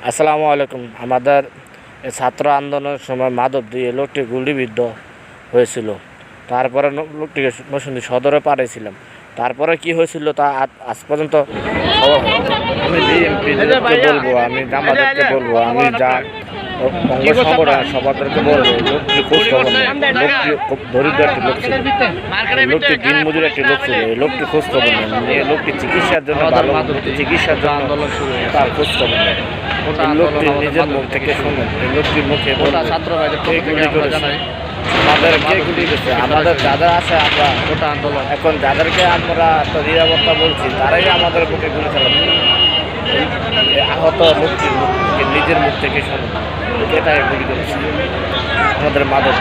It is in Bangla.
আসসালামু আলাইকুম। আমাদের ছাত্র আন্দোলনের সময় মাধব দিয়ে লোকটি গুলিবিদ্ধ হয়েছিল। তারপরে লোকটিকে নরসিংদী সদরে পাঠিয়েছিলাম। তারপরে কি হয়েছিল তা আজ পর্যন্ত খবর হয়নি। আমি বিএনপিকে বলবো, আমি জামায়াতকে বলবো, আমি যা অঙ্গ সংগঠন সবাইকে বলবো, লোকটি খোঁজ খবর নেই। লোকটি খুব দরিদ্র একটি লোক ছিল, লোকটি দিনমজুর একটি লোক ছিল। এই লোকটি খোঁজ খবর নেই। লোকটি চিকিৎসার জন্য চিকিৎসার জন্য আন্দোলন শুরু, তার খোঁজ খবর নেই। লোকটি নিজের মুখ থেকে শুনুন, এই লোকটির মুখে ছাত্র গুলি করেছে, আমাদের কে গুলি করেছে, আমাদের যারা আছে আমরা ওটা আন্দোলন এখন যাদেরকে আমরা একটা নিরাপত্তা বলছি তারাই আমাদের মুখে গুলি চালাচ্ছে। আহত লোকটির মুখ থেকে নিজের মুখ থেকে শুনুন কে তাকে গুলি করেছে, আমাদের মাদক।